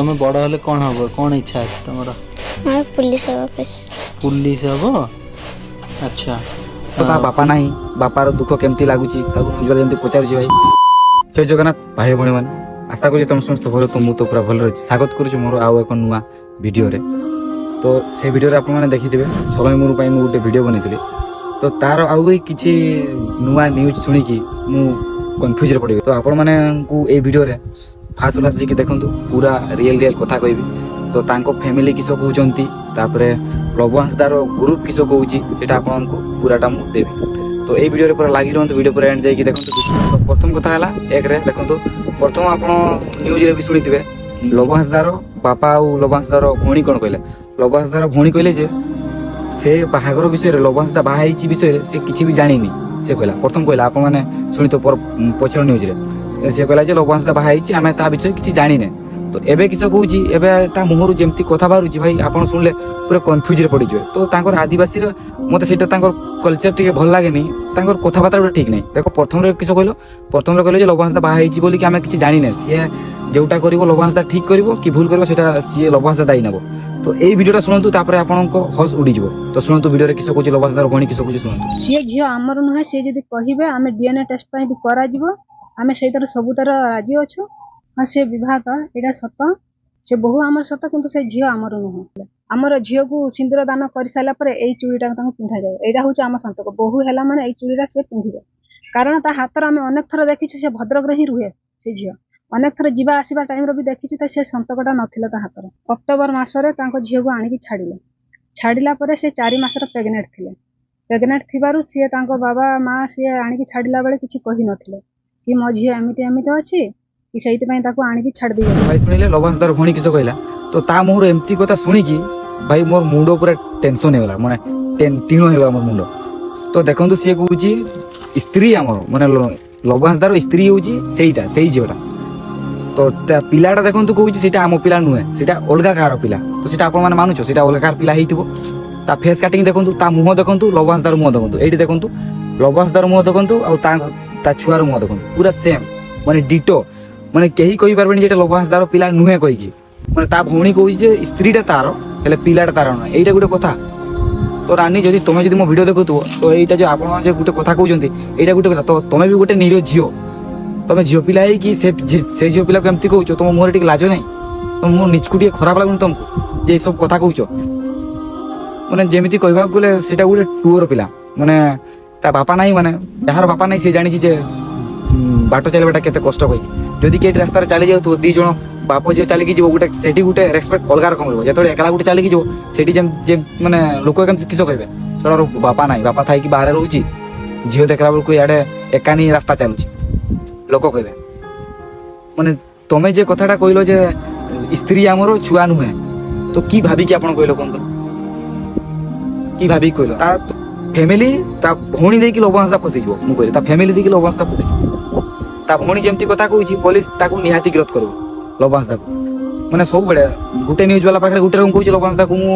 তুমি বড় হলে কোন হবো, কোন ইচ্ছা আছে তোমার? পুলিশ হব। পুলিশ হবো? আচ্ছা। তো ତା ବାପା ନାହିଁ, ବାପାର ଦୁଃଖ କେମିତି ଲାଗୁଛି ସବୁ ବୁଝିବାର ଯେମିତି ପଚାରୁଛି ଭାଇ। ଜୟ ଜଗନ୍ନାଥ ଭାଇ ଭଉଣୀମାନେ, ଆଶା କରୁଛି ତମେ ସମସ୍ତେ ଭଲ। ତ ମୁଁ ତ ପୁରା ଭଲ ରହିଛି। ସ୍ୱାଗତ କରୁଛି ମୋର ଆଉ ଏକ ନୂଆ ଭିଡ଼ିଓରେ। ତ ସେ ଭିଡ଼ିଓରେ ଆପଣମାନେ ଦେଖିଥିବେ ସମୟ ମୋର ପାଇଁ ମୁଁ ଗୋଟେ ଭିଡ଼ିଓ ବନେଇଥିଲି। ତ ତାର ଆଉ ବି କିଛି ନୂଆ ନ୍ୟୁଜ୍ ଶୁଣିକି ମୁଁ କନଫ୍ୟୁଜରେ ପଡ଼ିବି। ତ ଆପଣମାନଙ୍କୁ ଏଇ ଭିଡ଼ିଓରେ ଫାର୍ଷ୍ଟ ଆସିକି ଦେଖନ୍ତୁ, ପୁରା ରିଏଲ୍ କଥା କହିବି। ତ ତାଙ୍କ ଫ୍ୟାମିଲି କିସ କହୁଛନ୍ତି, ତାପରେ ପ୍ରଭୁଆଂଶ ଦାର ଗ୍ରୁପ୍ କିସ କହୁଛି, ସେଇଟା ଆପଣଙ୍କୁ ପୁରାଟା ମୁଁ ଦେବି। ତ ଏଇ ଭିଡ଼ିଓରେ ପୁରା ଲାଗି ରୁହନ୍ତୁ, ଭିଡ଼ିଓ ପୁରା ଏଣ୍ଡ ଯାଇକି ଦେଖନ୍ତୁ। ପ୍ରଥମ କଥା ହେଲା, ଏକରେ ଦେଖନ୍ତୁ, ପ୍ରଥମ ଆପଣ ନ୍ୟୁଜ୍ରେ ବି ଶୁଣିଥିବେ ଲବଂଶ ଦାର ବାପା ଆଉ ଲବଂଶ ଦାର ଭଉଣୀ କ'ଣ କହିଲେ। ଲବଂଶ ଦାର ଭଉଣୀ କହିଲେ ଯେ ସେ ବାହାଘର ବିଷୟରେ, ଲବଂଶ ଦା ବାହା ହେଇଛି ବିଷୟରେ ସେ କିଛି ବି ଜାଣିନି। ସେ କହିଲା, ପ୍ରଥମ କହିଲା, ଆପଣମାନେ ଶୁଣିଥିବେ ପଛର ନ୍ୟୁଜ୍ରେ ସେ କହିଲା ଯେ ଲବଂଶ ଦା ବାହା ହେଇଛି, ଆମେ ତା ବିଷୟରେ କିଛି ଜାଣିନେ। ତ ଏବେ କିସ କହୁଛି, ଏବେ ତା ମୁହଁରୁ ଯେମିତି କଥା ବାହାରୁଛି ଭାଇ, ଆପଣ ଶୁଣିଲେ ପୁରା କନଫ୍ୟୁଜ୍ରେ ପଡ଼ିଯିବେ। ତ ତାଙ୍କର ଆଦିବାସୀର ମୋତେ ସେଇଟା ତାଙ୍କର କଲଚର ଟିକେ ଭଲ ଲାଗେନି, ତାଙ୍କର କଥାବାର୍ତ୍ତା ଗୋଟେ ଠିକ୍ ନାହିଁ। ଦେଖ ପ୍ରଥମରେ କିସ କହିଲ, ପ୍ରଥମରେ କହିଲେ ଯେ ଲବଂଶ ଦା ବାହା ହେଇଛି ବୋଲିକି ଆମେ କିଛି ଜାଣିନେ। ସିଏ ଯେଉଁଟା କରିବ ଲବଂଶ ଦା ଠିକ୍ କରିବ କି ଭୁଲ କରିବ ସେଇଟା ସିଏ ଲବଂଶ ଦା ଦାୟୀ ନେବ। ତ ଏଇ ଭିଡ଼ିଓଟା ଶୁଣନ୍ତୁ, ତାପରେ ଆପଣଙ୍କ ହସ ଉଡ଼ିଯିବ। ତ ଶୁଣନ୍ତୁ ଭିଡ଼ିଓରେ କିସ କହୁଛି ଲବଂଶ ଦାର ଭଉଣୀ କିସ କହୁଛି ଶୁଣନ୍ତୁ। ସିଏ ଝିଅ ଆମର ନୁହେଁ, ସିଏ ଯଦି କହିବେ ଆମେ DNA ଟେଷ୍ଟ ପାଇଁ ବି କରାଯିବ, ଆମେ ସେଇଟାର ସବୁତାର ରାଜି ଅଛୁ। ହଁ ସେ ବିବାହ ଏଇଟା ସତ, ସେ ବୋହୂ ଆମର ସତ, କିନ୍ତୁ ସେ ଝିଅ ଆମର ନୁହଁ। ଆମର ଝିଅକୁ ସିନ୍ଦୁର ଦାନ କରିସାରିଲା ପରେ ଏଇ ଚୁଡ଼ିଟା ତାଙ୍କୁ ପିନ୍ଧାଯାଏ। ଏଇଟା ହଉଛି ଆମ ସନ୍ତକ। ବୋହୂ ହେଲା ମାନେ ଏଇ ଚୁଡ଼ିଟା ସେ ପିନ୍ଧିବେ, କାରଣ ତା ହାତରେ ଆମେ ଅନେକ ଥର ଦେଖିଛୁ, ସେ ଭଦ୍ରକରେ ହିଁ ରୁହେ। ସେ ଝିଅ ଅନେକ ଥର ଯିବା ଆସିବା ଟାଇମରେ ବି ଦେଖିଛୁ, ତ ସେ ସନ୍ତକଟା ନଥିଲା ତା ହାତରେ। ଅକ୍ଟୋବର ମାସରେ ତାଙ୍କ ଝିଅକୁ ଆଣିକି ଛାଡ଼ିଲା ପରେ ସେ 4 ମାସର ପ୍ରେଗନେଣ୍ଟ ଥିଲେ। ପ୍ରେଗନେଣ୍ଟ ଥିବାରୁ ସିଏ ତାଙ୍କ ବାବା ମା ସିଏ ଆଣିକି ଛାଡ଼ିଲା ବେଳେ କିଛି କହିନଥିଲେ କି ମୋ ଝିଅ ଏମିତି ଏମିତି ଅଛି କି, ସେଇଥିପାଇଁ ତାକୁ ଆଣିକି ଛାଡ଼ି ଦେଇଗଲେ। ଭାଇ ଶୁଣିଲେ ଲବଂଶ ଦାର ଭଉଣୀ କିସ କହିଲା। ତ ତା ମୁହଁରୁ ଏମିତି କଥା ଶୁଣିକି ଭାଇ ମୋର ମୁଣ୍ଡ ପୁରା ଟେନସନ୍ ହେଇଗଲା, ମାନେ ଟିଣ ହେଇଗଲା ମୋ ମୁଣ୍ଡ। ତ ଦେଖନ୍ତୁ, ସିଏ କହୁଛି ସ୍ତ୍ରୀ ଆମର, ମାନେ ଲବଂଶ ଦାର ସ୍ତ୍ରୀ ହଉଛି ସେଇ ଝିଅଟା। ତ ତା ପିଲାଟା ଦେଖନ୍ତୁ କହୁଛି ସେଇଟା ଆମ ପିଲା ନୁହେଁ, ସେଇଟା ଅଲଗା କାହାର ପିଲା। ତ ସେଇଟା ଆପଣମାନେ ମାନୁଛ ସେଇଟା ଅଲଗା କାହାର ପିଲା ହେଇଥିବ। ତା ଫେସ୍ କାଟିଂ ଦେଖନ୍ତୁ, ତା ମୁହଁ ଦେଖନ୍ତୁ, ଲବଂଶ ଦାର ମୁହଁ ଦେଖନ୍ତୁ, ଏଇଠି ଦେଖନ୍ତୁ ଲବଂଶ ଦାର ମୁହଁ ଦେଖନ୍ତୁ, ଆଉ ତା ଛୁଆର ମୁହଁ ଦେଖନ୍ତୁ, ପୁରା ସେମ୍, ମାନେ ଡିଟୋ। ମାନେ କେହି କହିପାରିବେନି ଯେ ଏଟା ଲବଂଶ ଦାର ପିଲା ନୁହେଁ କହିକି। ମାନେ ତା ଭଉଣୀ କହୁଛି ଯେ ସ୍ତ୍ରୀଟା ତାର, ହେଲେ ପିଲାଟା ତାର ନୁହେଁ। ଏଇଟା ଗୋଟେ କଥା। ତ ରାନୀ, ଯଦି ତମେ ଯଦି ମୋ ଭିଡ଼ିଓ ଦେଖୁଥିବ, ତ ଏଇଟା ଯେ ଆପଣ ଯେ ଗୋଟେ କଥା କହୁଛନ୍ତି, ଏଇଟା ଗୋଟେ କଥା। ତ ତମେ ବି ଗୋଟେ ନିରୀହ ଝିଅ, ତମେ ଝିଅ ପିଲା ହେଇକି ସେ ଝିଅ ପିଲାକୁ ଏମିତି କହୁଛ, ତମ ମୁହଁରେ ଟିକେ ଲାଜ ନାହିଁ? ତମ ମୁହଁ ନିଜକୁ ଟିକେ ଖରାପ ଲାଗୁନି ତମକୁ ଯେ ଏସବୁ କଥା କହୁଛ? ମାନେ ଯେମିତି କହିବାକୁ ଗଲେ ସେଇଟା ଗୋଟେ ଟୁଅର ପିଲା, ମାନେ ତା ବାପା ନାହିଁ। ମାନେ ଯାହାର ବାପା ନାହିଁ ସେ ଜାଣିଛି ଯେ ବାଟ ଚାଲିବାଟା କେତେ କଷ୍ଟ କହିକି। ଯଦି କେଠି ରାସ୍ତାରେ ଚାଲି ଯାଉଥିବ, 2 ଜଣ ବାପ ଝିଅ ଚାଲିକି ଯିବ, ଗୋଟେ ସେଠି ଗୋଟେ ରେସପେକ୍ଟ ଅଲଗା ରକମ ରହିବ। ଯେତେବେଳେ ଏକଲା ଗୋଟେ ଚାଲିକି ଯିବ, ସେଠି ମାନେ ଲୋକ କେମିତି କିସ କହିବେ, ସେଟାର ବାପା ନାହିଁ, ବାପା ଥାଇକି ବାହାରେ ରହୁଛି, ଝିଅ ଦେଖିଲା ବେଳକୁ ଇଆଡ଼େ ଏକାନି ରାସ୍ତା ଚାଲୁଛି, ଲୋକ କହିବେ। ମାନେ ତମେ ଯେ କଥାଟା କହିଲ ଯେ ସ୍ତ୍ରୀ ଆମର ଛୁଆ ନୁହେଁ, ତ କି ଭାବିକି ଆପଣ କହିଲ କୁହନ୍ତୁ? କି ଭାବିକି କହିଲ? ତା ଫ୍ୟାମିଲି, ତା ଭଉଣୀ ଦେଇକି ଲବଂଶ ଦା ଫସିଯିବ। ମୁଁ କହିଲି ତା ଫ୍ୟାମିଲି ଦେଇକି ଲବଂଶ ଦା ଫସିଯିବ। ତା ଭଉଣୀ ଯେମିତି କଥା କହୁଛି, ପୋଲିସ ତାକୁ ନିହାତି ଗିରଫ କରିବ, ଲବଂଶ ଦାକୁ। ମାନେ ସବୁବେଳେ ଗୋଟେ ନ୍ୟୁଜ୍ ବାଲା ପାଖରେ ଗୋଟେ ରକମ କହୁଛି ଲବଂଶ ଦାକୁ ମୁଁ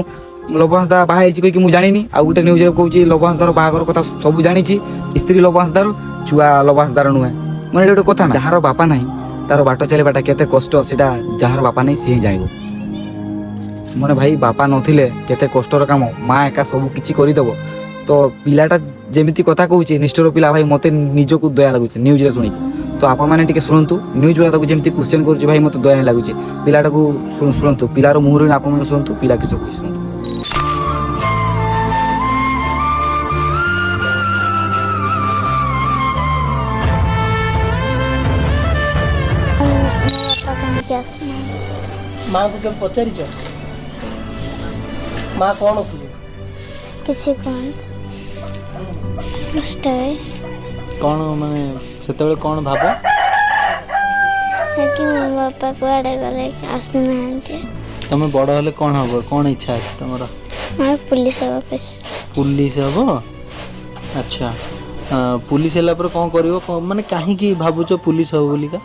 ଲବଂଶ ଦା ବାହା ହେଇଛି କହିକି ମୁଁ ଜାଣିନି, ଆଉ ଗୋଟେ ନ୍ୟୁଜ୍ରେ କହୁଛି ଲବଂଶ ଦାର ବାହାଘର କଥା ସବୁ ଜାଣିଛି, ସ୍ତ୍ରୀ ଲବଂଶ ଦାର, ଛୁଆ ଲବଂଶ ଦାର ନୁହେଁ। ମାନେ ଏଇଟା ଗୋଟେ କଥା ନା? ଯାହାର ବାପା ନାହିଁ ତାର ବାଟ ଚାଲିବାଟା କେତେ କଷ୍ଟ, ସେଇଟା ଯାହାର ବାପା ନାହିଁ ସିଏ ହିଁ ଜାଣିବ। ମାନେ ଭାଇ ବାପା ନଥିଲେ କେତେ କଷ୍ଟର କାମ, ମା ଏକା ସବୁ କିଛି କରିଦେବ। ତ ପିଲାଟା ଯେମିତି କଥା କହୁଛି, ନିଷ୍ଠୁର ପିଲା, ଭାଇ ମୋତେ ନିଜକୁ ଦୟା ଲାଗୁଛି ନ୍ୟୁଜ୍ରେ ଶୁଣିକି। ତ ଆପଣମାନେ ଟିକେ ଶୁଣନ୍ତୁ, ନ୍ୟୁଜ୍ ବାଲା ତାକୁ ଯେମିତି କ୍ୱେଶ୍ଚନ୍ କରୁଛି, ଭାଇ ମୋତେ ଦୟା ଲାଗୁଛି। ପିଲାଟାକୁ ଶୁଣନ୍ତୁ, ପିଲାର ମୁହଁରୁ ଆପଣମାନେ ଶୁଣନ୍ତୁ, ପିଲା କିସ କହୁଛି ଶୁଣନ୍ତୁ। ମାଆଙ୍କୁ କେବେ ପଚାରିଛ? ମା କ'ଣ କୁହେ? କିଛି କୁହନ୍ତୁ। କ'ଣ ମାନେ ସେତେବେଳେ କ'ଣ ଭାବ? କି ମୋ ବାପା କୁଆଡ଼େ ଗଲେ, ଆସୁନାହାନ୍ତି। ତମେ ବଡ଼ ହେଲେ କ'ଣ ହବ, କ'ଣ ଇଚ୍ଛା ଅଛି ତମର? ପୁଲିସ ହବ। ପୁଲିସ ହବ? ଆଚ୍ଛା। ପୁଲିସ ହେଲା ପରେ କ'ଣ କରିବ, ମାନେ କାହିଁକି ଭାବୁଛ ପୁଲିସ ହବ ବୋଲିକା?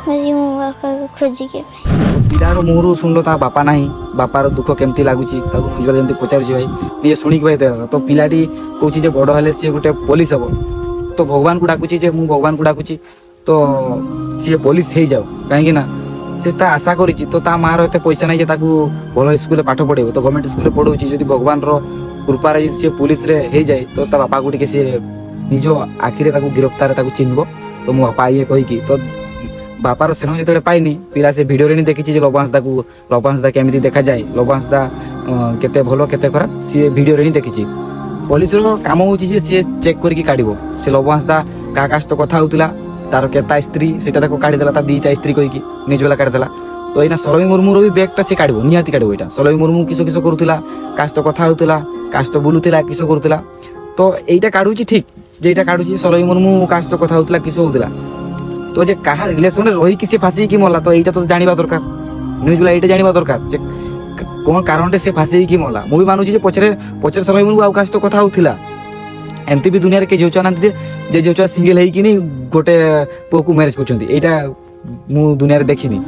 ମୋ ବାପାକୁ ଖୋଜିକି। ପିଲାର ମୁହଁରୁ ଶୁଣିଲ ତା ବାପା ନାହିଁ, ବାପାର ଦୁଃଖ କେମିତି ଲାଗୁଛି ସବୁ ବୁଝିବାର ଯେମିତି ପଚାରୁଛି ଭାଇ। ନିଜେ ଶୁଣିକି ଭାଇ ତ ପିଲାଟି କହୁଛି ଯେ ବଡ଼ ହେଲେ ସିଏ ଗୋଟେ ପୋଲିସ ହବ। ତ ଭଗବାନଙ୍କୁ ଡାକୁଛି ଯେ ମୁଁ ଭଗବାନଙ୍କୁ ଡାକୁଛି ତ ସିଏ ପୋଲିସ ହେଇଯାଉ, କାହିଁକି ନା সে তা আশা করেছি তো তা মার এতে পয়সা নাই যে তাকে ভালো স্কুলে পাঠ পড়াইব তো গভর্নমেন্ট স্কুলে পড়াউছি যদি ভগবানর কৃপারে যদি সে পুলিশরে ହେଇଯାଏ তো ତା ବାପାକୁ ଟିକେ ସେ ନିଜ ଆଖିରେ ତାକୁ ଗିରଫତାରେ ତାକୁ ଚିହ୍ନିବ ତ ମୋ ବାପା ଇଏ କହିକି ତ ବାପାର ସ୍ନେହ ଯେତେବେଳେ ପାଇନି ପିଲା ସେ ଭିଡ଼ିଓରେ ହିଁ ଦେଖିଛି ଯେ ଲବଂଶ ଦା କେମିତି ଦେଖାଯାଏ ଲବଂଶ ଦା କେତେ ଭଲ କେତେ ଖରାପ ସିଏ ଭିଡ଼ିଓରେ ହିଁ ଦେଖିଛି ପୋଲିସର କାମ ହଉଛି ଯେ ସିଏ ଚେକ୍ କରିକି କାଢିବ ସେ ଲବଂଶ ଦା କାହା କାହା ସହିତ କଥା ହଉଥିଲା ତାର କେତା ସ୍ତ୍ରୀ ସେଟା ତାକୁ କାଢିଦେଲା ତା ଦିଟା ସ୍ତ୍ରୀ କହିକି ନିଜ ବେଲା କାଢିଦେଲା ତ ଏଇନା ସଲମୀ ମୁର୍ମୁର ବି ବ୍ୟାଗଟା ସେ କାଢିବ ନିହାତି କାଢିବ ଏଇଟା ସଲମୀ ମୁର୍ମୁ କିସ କିସ କରୁଥିଲା କାହା ସହିତ କଥା ହଉଥିଲା କାହା ସହିତ ବୁଲୁଥିଲା କିସ କରୁଥିଲା ତ এইটা কাଢুଛି ঠিক যে এইটা কাଢুଛି ସଲମୀ ମୁର୍ମୁ କାହା ସହିତ କଥା ହଉଥିଲା କିସ ହଉଥିଲା তো যে কাহা রিলেশনে রহিকি সে ফাঁসিকি মলা তো এইটা তো জানিবা দরকার নিউজ গুলা এইটা জানিবা দরকার যে কোন কারণে সে ফাঁসিকি মলা মু বি মানুছি যে পছরে সলই মুরমু আউ কাছ তো কথা হউথিলা এমতি বি দুনিয়ার কে যেউচা নান্তি যে যেউচা সিঙ্গেল হেইকিনি গোটে পুকু ম্যারেজ করছন্তি এইটা মু দুনিয়ারে দেখিনি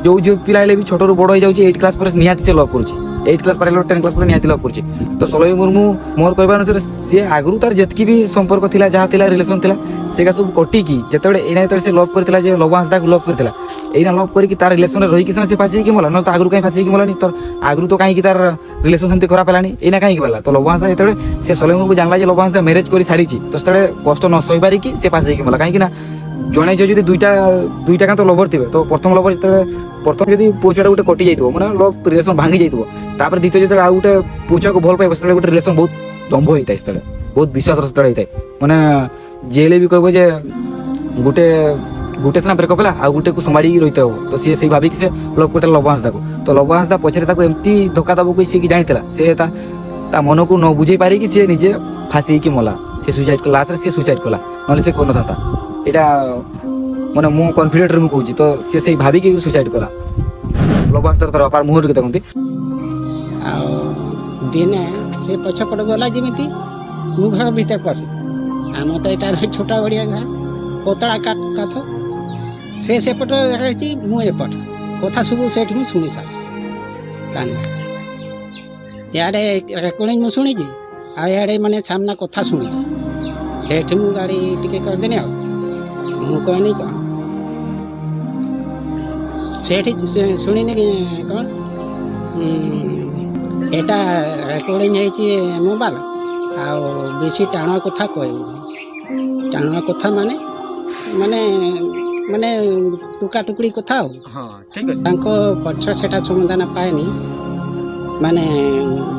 जो जो पिला भी छोट रू बड़ हो जाऊँ 8 क्लास पर निहाती से लव करुँच 8 क्लास पर 10 क्लास पर निहाती लव करुँच तो सलई मुर्मू मोर कहवा अनुसार सी आगु तार जितकी भी संपर्क थिला जहाँ थिला रिलेशन थिला सेगा सब कटिकी जिते एना जो से लव करथिला जे लवंश दा लव करथिला एना लव करिकी तार रिलेशन रही कि से फासी की मला न तो आगु कहीं फासी की मलानी तो आगु तो कहीं तार रिलेशन सेमती खराब हेलानी एना कहीं गला तो लवंश दा जेते से सलई मुर्मू जानला जे लवंश दा मैरिज करी सारीची तो सेते कष्ट न सही पारिकी से फासी की मला कहीं ना जड़े जो दुईटा का तो लवर थे तो प्रथम लवर जो प्रथम जब पुछुआ गोटे कटि जाइए मैंने लव रिलेशन भांगी जाइए द्वितीय जो आउ गोटे पुछुआ को भल पाइब से गोटे रिलेशन बहुत दम्भ होता है से बहुत विश्वास होता है मैंने जेल भी कह गोटे गोटे सीना ब्रेकअप है आउ गोटे को संभाड़ी रही हो तो सी से भाविक से लव करता लवंश दा तो लवंश दा पछरे एमती धोखा दबा सी जानी से मन को न बुझे पारिकी सी निजे फाँसी की मला से सुसाइड कला लास्ट सी सुसाइड कला ना से कर था এটা মানে মু কনফিডেন্ট রে মু কହୁଛି তো সে সেই ভাবি কি সুসাইড কলা লবাস্তার তার অপার মুহূর্ত কে দেখନ୍ତି ଆଉ ଦିନେ ସେ ପଛପଟ ଗଲା ଯେମିତି ମୁଁ ଘର ଭିତରେ ପଶି ଆମ ତ ଏଇଟା ଛୋଟା ବଢ଼ିଆ ଘର ପତଳା କାଠ ସେ ସେପଟ ରହିଛି ମୁଁ ଏପଟ କଥା ସବୁ ସେଠି ମୁଁ ଶୁଣି ସାରି କାନ୍ଦ ଇଆଡ଼େ ରେକର୍ଡିଂ ମୁଁ ଶୁଣିଛି ଆଉ ଇଆଡ଼େ ମାନେ ସାମ୍ନା କଥା ଶୁଣିଛି ସେଠି ମୁଁ ଗାଡ଼ି ଟିକେ କରିଦେନି ଆଉ ମୁଁ କହିନି କ'ଣ ସେଠି ଶୁଣିନି କ'ଣ ଏଇଟା ରେକର୍ଡିଂ ହେଇଛି ମୋବାଇଲ ଆଉ ବେଶୀ ଟାଣ କଥା କହିବୁ ଟାଣ କଥା ମାନେ ମାନେ ମାନେ ଟୁକା ଟୁକୁଡ଼ି କଥା ଆଉ ତାଙ୍କ ପଛ ସେଟା ସମାଧାନ ପାଏନି ମାନେ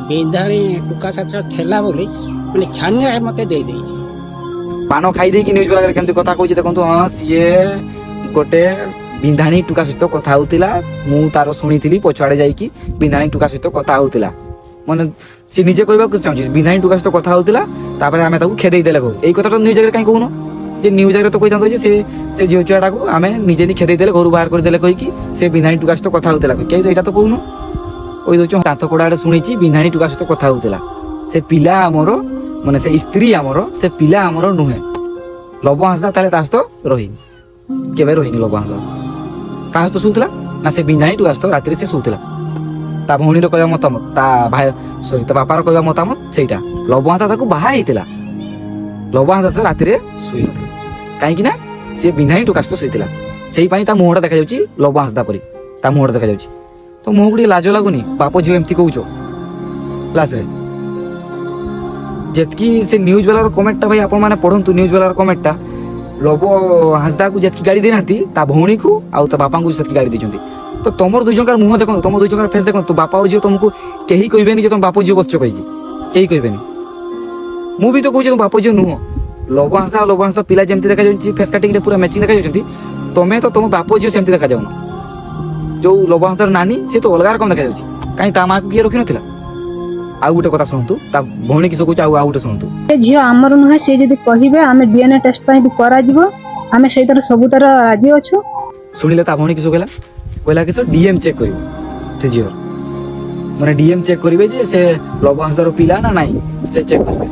ବିଧାଣୀ ଟୁକା ସାଥିର ଥିଲା ବୋଲି ମାନେ ଛାନିଆ ମତେ ଦେଇଦେଇଛି ପାନ ଖାଇ ଦେଇକି ନ୍ୟୁଜ ବାଲାରେ କେମିତି କଥା କହୁଛି ଦେଖନ୍ତୁ ହଁ ସିଏ ଗୋଟେ ବିନ୍ଧାଣୀ ଟୁକା ସହିତ କଥା ହଉଥିଲା ମୁଁ ତାର ଶୁଣିଥିଲି ପଛଆଡେ ଯାଇକି ବିନ୍ଧାଣୀ ଟୁକା ସହିତ କଥା ହଉଥିଲା ମାନେ ସେ ନିଜେ କହିବାକୁ ଚାହୁଁଛି ବିନ୍ଧାଣୀ ଟୁକା ସହିତ କଥା ହଉଥିଲା ତାପରେ ଆମେ ତାକୁ ଖେଦେଇ ଦେଲେ ଘରୁ ଏଇ କଥାଟା ନ୍ୟୁଜ ଜାଗାରେ କାହିଁ କହୁନ ଯେ ନ୍ୟୁଜ ଜାଗାରେ ତ କହିଥାନ୍ତ ଯେ ସେ ଝିଅ ଛୁଆଟାକୁ ଆମେ ନିଜେ ନି ଖେଦେଇ ଦେଲେ ଘରୁ ବାହାର କରିଦେଲେ କହିକି ସେ ବିନ୍ଧାଣୀ ଟୁକା ସହିତ କଥା ହଉଥିଲା କେହି ଏଇଟା ତ କହୁନ କହି ଦଉଛୁ କାନ୍ଥ କୋଡା ଆଡେ ଶୁଣିଛି ବିନ୍ଧାଣୀ ଟୁକା ସହିତ କଥା ହଉଥିଲା ସେ ପିଲା ଆମର ମାନେ ସେ ସ୍ତ୍ରୀ ଆମର ସେ ପିଲା ଆମର ନୁହେଁ ଲବଂଶ ଦା ତାହେଲେ ତା ସହିତ ରହିନି କେବେ ରହିନି ଲବଂଶ ଦା କାହା ସହିତ ଶୋଉଥିଲା ନା ସେ ବିନ୍ଧାଣୀ ଟୁକା ସହିତ ରାତିରେ ସେ ଶୋଉଥିଲା ତା ଭଉଣୀର କହିବା ମତାମତ ତା ଭାଇ ସରି ତା ବାପାର କହିବା ମତାମତ ସେଇଟା ଲବଂଶ ଦା ତାକୁ ବାହା ହେଇଥିଲା ଲବଂଶ ଦା ରାତିରେ ଶୋଇ ନଥିଲା କାହିଁକି ନା ସେ ବିନ୍ଧାଣୀ ଟୁକା ସହିତ ଶୋଇଥିଲା ସେଇପାଇଁ ତା ମୁହଁଟା ଦେଖାଯାଉଛି ଲବଂଶ ଦା ପରି ତା ମୁହଁଟା ଦେଖାଯାଉଛି ତ ମୁହଁକୁ ଟିକେ ଲାଜ ଲାଗୁନି ବାପ ଝିଅ ଏମିତି କହୁଛ କ୍ଲାସରେ ଯେତିକି ସେ ନ୍ୟୁଜ ବାଲାର କମେଣ୍ଟଟା ଭାଇ ଆପଣମାନେ ପଢ଼ନ୍ତୁ ନ୍ୟୁଜ ବାଲାର କମେଣ୍ଟଟା ଲବଂଶ ଯେତିକି ଗାଡ଼ି ଦେଇନାହାନ୍ତି ତା ଭଉଣୀକୁ ଆଉ ତା ବାପାଙ୍କୁ ସେତିକି ଗାଡ଼ି ଦେଇଛନ୍ତି ତ ତମର ଦୁଇ ଜଣଙ୍କର ମୁହଁ ଦେଖନ୍ତୁ ତମ ଦୁଇ ଜଣଙ୍କର ଫେସ୍ ଦେଖନ୍ତୁ ବାପା ଆଉ ଝିଅ ତମକୁ କେହି କହିବେନି ଯେ ତମ ବାପ ଝିଅ ବସିଛ କହିକି କେହି କହିବେନି ମୁଁ ବି ତ କହୁଛି ତମ ବାପ ଝିଅ ନୁହଁ ଲବଂଶ ପିଲା ଯେମିତି ଦେଖାଯାଉଛି ଫେସ୍ କାଟିଂରେ ପୁରା ମ୍ୟାଚିଂ ଦେଖାଯାଉଛନ୍ତି ତମେ ତ ତମ ବାପ ଝିଅ ସେମିତି ଦେଖାଯାଉନ ଯୋଉ ଲବଂଶର ନାନୀ ସେ ତ ଅଲଗା ରକମ ଦେଖାଯାଉଛି କାହିଁ ତା ମାଆକୁ କିଏ ରଖିନଥିଲା ଆଉ ଗୋଟେ କଥା ଶୁଣନ୍ତୁ ତା ଭଉଣୀ କିସ କହୁଛି ଆଉ ଗୋଟେ ଶୁଣନ୍ତୁ ସେ ଝିଅ ଆମର ନୁହେଁ ସେ ଯଦି କହିବେ ଆମେ DNA ଟେଷ୍ଟ ପାଇଁ ବି କରାଯିବ ଆମେ ସେଇଟାର ସବୁତାର ରାଜି ଅଛୁ ଶୁଣିଲେ ତା ଭଉଣୀ କିସ କହିଲା କିସ DM ଚେକ୍ କରିବ ସେ ଝିଅ ମାନେ DM ଚେକ୍ କରିବେ ଯେ ସେ ଲବଂଶର ପିଲା ନା ନାହିଁ ସେ ଚେକ୍ କରିବେ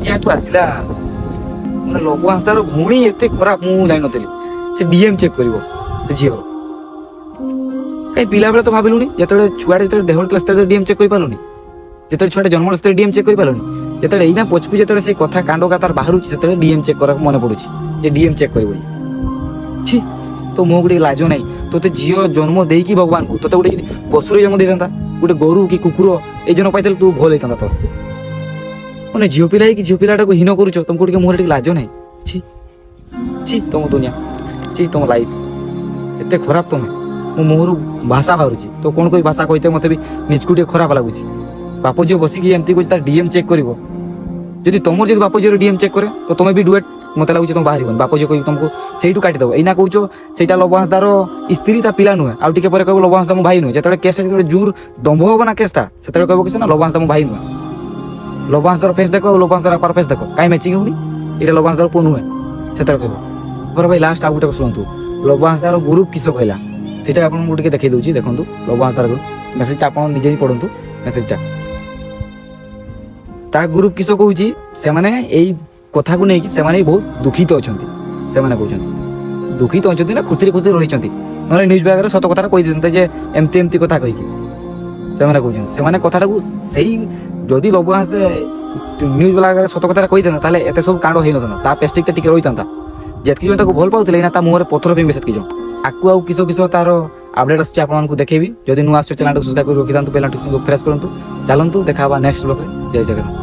ইয়াকু আসিলা মানে লবଂଶର ଭଉଣୀ ଏତେ ଖରାପ ମୁଁ ଜାଣିନଥିଲି ସେ DM ଚେକ୍ କରିବ ସେ ଝିଅ କାଇଁ ପିଲାବେଳେ ତ ଭାବିଲୁନି ଯେତେବେଳେ ଛୁଆଟେ ଯେତେବେଳେ ଦେହରେ ଥିଲା ସେତେବେଳେ DM ଚେକ୍ କରିପାରିଲୁନି ଯେତେବେଳେ ଛୁଆଟେ ଜନ୍ମ ହେଲା ସେତେବେଳେ DM ଚେକ୍ କରିପାରିଲୁନି ଯେତେବେଳେ ଏଇନା ପଛକୁ ଯେତେବେଳେ ସେ କଥା କାଣ୍ଡ ତାର ବାହାରୁଛି ସେତେବେଳେ DM ଚେକ୍ କରିବାକୁ ମନେ ପଡୁଛି ଯେ DM ଚେକ୍ କରିବ ଛି তো ମୁହଁକୁ ଟିକେ ଲାଜ ନାହିଁ ତୋତେ ଝିଅ ଜନ୍ମ ଦେଇକି ଭଗବାନଙ୍କୁ ତୋତେ ଗୋଟେ ଯଦି ପଶୁରେ ଜନ୍ମ ଦେଇଥାନ୍ତା ଗୋଟେ ଗୋରୁ କି କୁକୁର ଏଇ ଜନ୍ମ ପାଇଥିଲେ ତୁ ଭଲ ହେଇଥାନ୍ତା ତୋର ମାନେ ଝିଅ ପିଲା ହେଇକି ଝିଅ ପିଲାଟାକୁ ହୀନ କରୁଛ ତମକୁ ଟିକେ ମୁହଁରେ ଟିକେ ଲାଜ ନାହିଁ ଛି ଛି ତମ ଦୁନିଆ ଛି ତମ ଲାଇଫ ଏତେ ଖରାପ ତମେ ମୋ ମୁହଁରୁ ଭାଷା ବାହାରୁଛି ତ କ'ଣ କହି ଭାଷା କହିତେ ମତେ ବି ନିଜକୁ ଟିକେ ଖରାପ ଲାଗୁଛି ବାପ ଝିଅ ବସିକି ଏମିତି କହୁଛି ତାର ଡିଏମ୍ ଚେକ୍ କରିବ ଯଦି ତମର ଯଦି ବାପ ଝିଅର ଡିଏମ୍ ଚେକ୍ କରେ ତ ତମେ ବି ଡୁଏଟ୍ ମତେ ଲାଗୁଛି ତମେ ବାହାରିବନି ବାପ ଝିଅ କହିକି ତମକୁ ସେଇଠୁ କାଟିଦେବ ଏଇନା କହୁଛ ସେଇଟା ଲବହାଁସଦାର ସ୍ତ୍ରୀ ତା ପିଲା ନୁହେଁ ଆଉ ଟିକେ ପରେ କହିବ ଲବହାଁସଦା ମୋ ଭାଇ ନୁହେଁ ଯେତେବେଳେ କେସ୍ ଯେତେବେଳେ ଜୋର ଦମ୍ଭ ହବ ନା କେସ୍ଟା ସେତେବେଳେ କହିବ କି ନା ଲବହାଁସଦା ମୋ ଭାଇ ନୁହେଁ ଲବହାଁସଦାର ଫେସ୍ ଦେଖ ଲବହାଁସଦାର ବାପାର ଫେସ୍ ଦେଖ କାହିଁ ମ୍ୟାଚିଂ ହଉନି ଏଇଟା ଲବହାଁସଦାର ପୁଅ ନୁହେଁ ସେତେବେଳେ କହିବ ପରେ ଭାଇ ଲାଷ୍ଟ ଆଉ ଗୋଟେ ଶୁଣନ୍ତୁ ଲବହାଁସଦାର ଗ୍ରୁପ୍ କିସ କହିଲା ସେଇଟା ଆପଣଙ୍କୁ ଟିକେ ଦେଖେଇ ଦଉଛି ଦେଖନ୍ତୁ ଲବହାଁସଦାର ଗ୍ରୁପ୍ ମେସେଜଟା ଆପଣ ନିଜେ ହିଁ ପଢ଼ନ୍ତୁ ମେସେଜଟା ତା ଗ୍ରୁପ୍ କିସ କହୁଛି ସେମାନେ ଏଇ କଥାକୁ ନେଇକି ସେମାନେ ବହୁତ ଦୁଃଖିତ ଅଛନ୍ତି ସେମାନେ କହୁଛନ୍ତି ଦୁଃଖିତ ଅଛନ୍ତି ନା ଖୁସିରେ ରହିଛନ୍ତି ନହେଲେ ନ୍ୟୁଜ୍ ବ୍ୟାଗରେ ସତ କଥାଟା କହିଦେଇଥାନ୍ତେ ଯେ ଏମିତି ଏମିତି କଥା କହିକି ସେମାନେ କହୁଛନ୍ତି ସେମାନେ କଥାଟାକୁ ସେଇ ଯଦି ଲବହାଁସଦା ନ୍ୟୁଜ୍ ବ୍ୟାଗରେ ସତ କଥାଟା କହିଥାନ୍ତା ତାହେଲେ ଏତେ ସବୁ କାଣ୍ଡ ହେଇନଥାନ୍ତା ତା ପେଷ୍ଟିକଟା ଟିକେ ରହିଥାନ୍ତା ଯେତିକି ଜଣ ତାକୁ ଭଲ ପାଉଥିଲେ ନା ତା ମୁହଁରେ ପଥର ଫିଙ୍ଗିବେ ସେତିକି ଜଣ ଆକୁ ଆଉ କିସ ତାର আপডেট আসছে আপনাদের দেখেবি যদি নূଆ আসছে চ্যানেলটা সবস্ক্রাইব করে রখিথাନ୍ତୁ বেল নোটিফিকেশন প্রেস করନ୍ତୁ ଚାଲନ୍ତୁ ଦେଖା ହବା ନେକ୍ସଟ ବ୍ଲଗରେ ଜୟ ଜଗନ୍ନାଥ।